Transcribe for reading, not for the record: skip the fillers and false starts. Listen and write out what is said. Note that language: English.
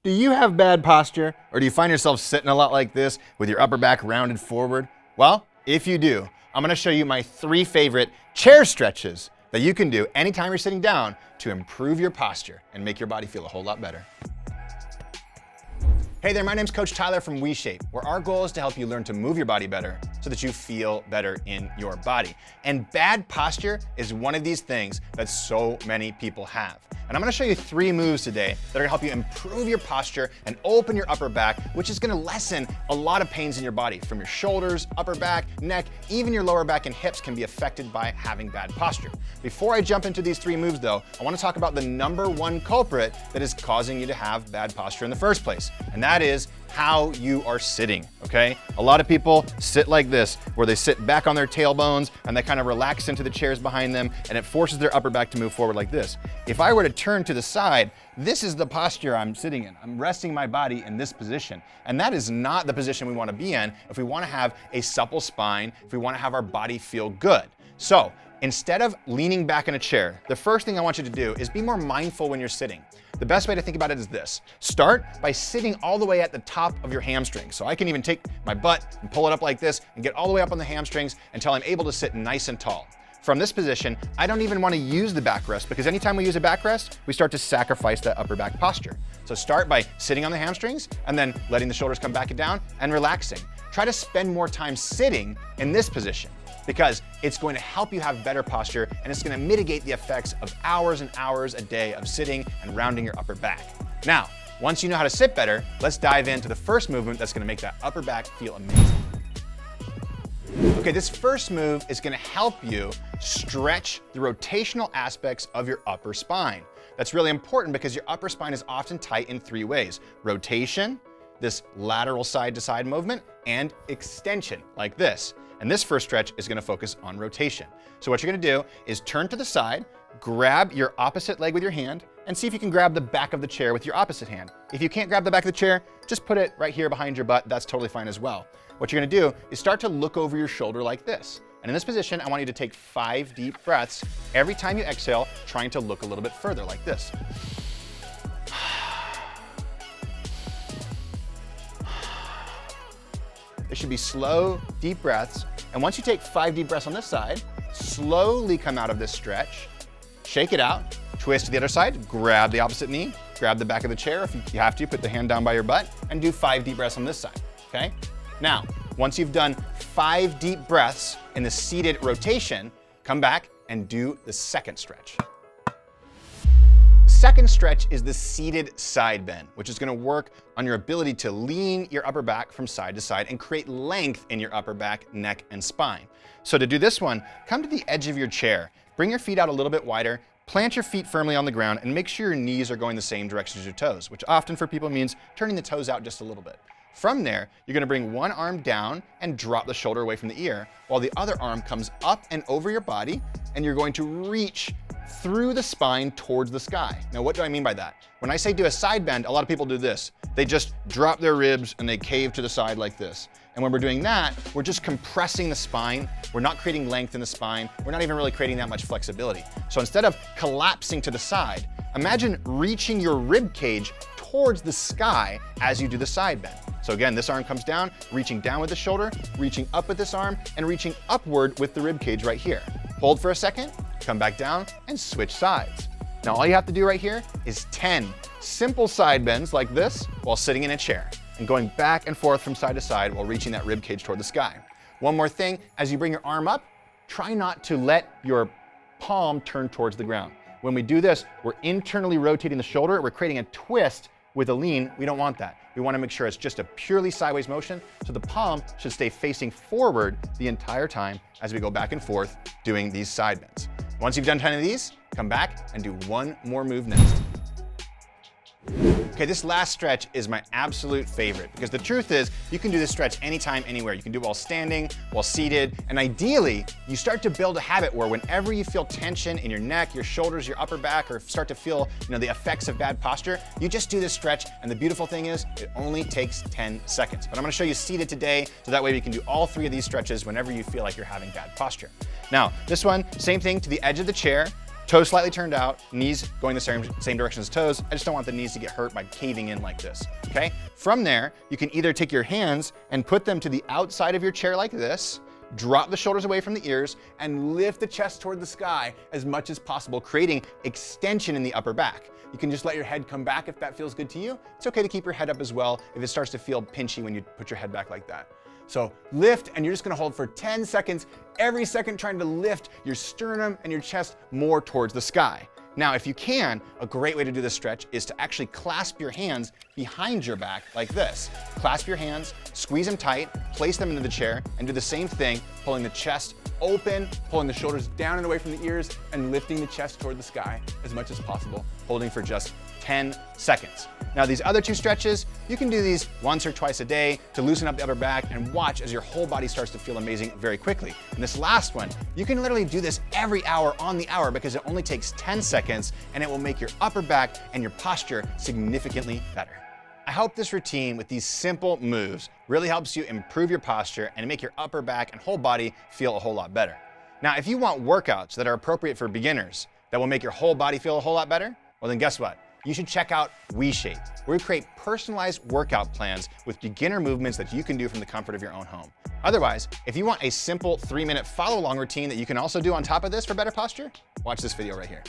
Do you have bad posture, or do you find yourself sitting a lot like this with your upper back rounded forward? Well, if you do, I'm gonna show you my 3 favorite chair stretches that you can do anytime you're sitting down to improve your posture and make your body feel a whole lot better. Hey there, my name's Coach Tyler from WeShape, where our goal is to help you learn to move your body better so that you feel better in your body. And bad posture is one of these things that so many people have. And I'm gonna show you 3 moves today that are gonna help you improve your posture and open your upper back, which is gonna lessen a lot of pains in your body, from your shoulders, upper back, neck, even your lower back and hips can be affected by having bad posture. Before I jump into these 3 moves though, I wanna talk about the #1 culprit that is causing you to have bad posture in the first place. And that is how you are sitting, okay? A lot of people sit like this, where they sit back on their tailbones and they kind of relax into the chairs behind them, and it forces their upper back to move forward like this. If I were to turn to the side, this is the posture I'm sitting in. I'm resting my body in this position. And that is not the position we want to be in if we want to have a supple spine, if we want to have our body feel good. So instead of leaning back in a chair, the first thing I want you to do is be more mindful when you're sitting. The best way to think about it is this. Start by sitting all the way at the top of your hamstrings. So I can even take my butt and pull it up like this and get all the way up on the hamstrings until I'm able to sit nice and tall. From this position, I don't even want to use the backrest, because anytime we use a backrest, we start to sacrifice that upper back posture. So start by sitting on the hamstrings and then letting the shoulders come back down and relaxing. Try to spend more time sitting in this position, because it's going to help you have better posture, and it's going to mitigate the effects of hours and hours a day of sitting and rounding your upper back. Now, once you know how to sit better, let's dive into the first movement that's going to make that upper back feel amazing. Okay, this first move is going to help you stretch the rotational aspects of your upper spine. That's really important because your upper spine is often tight in 3 ways: rotation, this lateral side to side movement, and extension like this. And this first stretch is gonna focus on rotation. So what you're gonna do is turn to the side, grab your opposite leg with your hand, and see if you can grab the back of the chair with your opposite hand. If you can't grab the back of the chair, just put it right here behind your butt. That's totally fine as well. What you're gonna do is start to look over your shoulder like this. And in this position, I want you to take 5 deep breaths every time you exhale, trying to look a little bit further like this. It should be slow, deep breaths. And once you take 5 deep breaths on this side, slowly come out of this stretch, shake it out, twist to the other side, grab the opposite knee, grab the back of the chair. If you have to, put the hand down by your butt, and do 5 deep breaths on this side, okay? Now, once you've done 5 deep breaths in the seated rotation, come back and do the second stretch. Second stretch is the seated side bend, which is gonna work on your ability to lean your upper back from side to side and create length in your upper back, neck, and spine. So to do this one, come to the edge of your chair, bring your feet out a little bit wider, plant your feet firmly on the ground, and make sure your knees are going the same direction as your toes, which often for people means turning the toes out just a little bit. From there, you're gonna bring one arm down and drop the shoulder away from the ear, while the other arm comes up and over your body, and you're going to reach through the spine towards the sky. Now, what do I mean by that? When I say do a side bend, a lot of people do this. They just drop their ribs and they cave to the side like this. And when we're doing that, we're just compressing the spine. We're not creating length in the spine. We're not even really creating that much flexibility. So instead of collapsing to the side, imagine reaching your rib cage towards the sky as you do the side bend. So again, this arm comes down, reaching down with the shoulder, reaching up with this arm, and reaching upward with the rib cage right here. Hold for a second, come back down, and switch sides. Now all you have to do right here is 10 simple side bends like this while sitting in a chair, and going back and forth from side to side while reaching that rib cage toward the sky. One more thing, as you bring your arm up, try not to let your palm turn towards the ground. When we do this, we're internally rotating the shoulder, we're creating a twist with a lean. We don't want that. We want to make sure it's just a purely sideways motion, so the palm should stay facing forward the entire time as we go back and forth doing these side bends. Once you've done 10 of these, come back and do one more move next. Okay, this last stretch is my absolute favorite, because the truth is you can do this stretch anytime, anywhere. You can do it while standing, while seated, and ideally you start to build a habit where whenever you feel tension in your neck, your shoulders, your upper back, or start to feel the effects of bad posture, you just do this stretch. And the beautiful thing is it only takes 10 seconds. But I'm gonna show you seated today, so that way we can do all 3 of these stretches whenever you feel like you're having bad posture. Now, this one, same thing, to the edge of the chair, Toes slightly turned out, knees going the same direction as toes. I just don't want the knees to get hurt by caving in like this, okay? From there, you can either take your hands and put them to the outside of your chair like this, drop the shoulders away from the ears, and lift the chest toward the sky as much as possible, creating extension in the upper back. You can just let your head come back if that feels good to you. It's okay to keep your head up as well if it starts to feel pinchy when you put your head back like that. So lift, and you're just gonna hold for 10 seconds, every second trying to lift your sternum and your chest more towards the sky. Now, if you can, a great way to do this stretch is to actually clasp your hands behind your back like this. Clasp your hands, squeeze them tight, place them into the chair, and do the same thing, pulling the chest open, pulling the shoulders down and away from the ears, and lifting the chest toward the sky as much as possible, holding for just 10 seconds. Now, these other two stretches, you can do these once or twice a day to loosen up the upper back and watch as your whole body starts to feel amazing very quickly. And this last one, you can literally do this every hour on the hour because it only takes 10 seconds and it will make your upper back and your posture significantly better. I hope this routine with these simple moves really helps you improve your posture and make your upper back and whole body feel a whole lot better. Now, if you want workouts that are appropriate for beginners that will make your whole body feel a whole lot better, well then guess what? You should check out WeShape, where we create personalized workout plans with beginner movements that you can do from the comfort of your own home. Otherwise, if you want a simple 3-minute follow-along routine that you can also do on top of this for better posture, watch this video right here.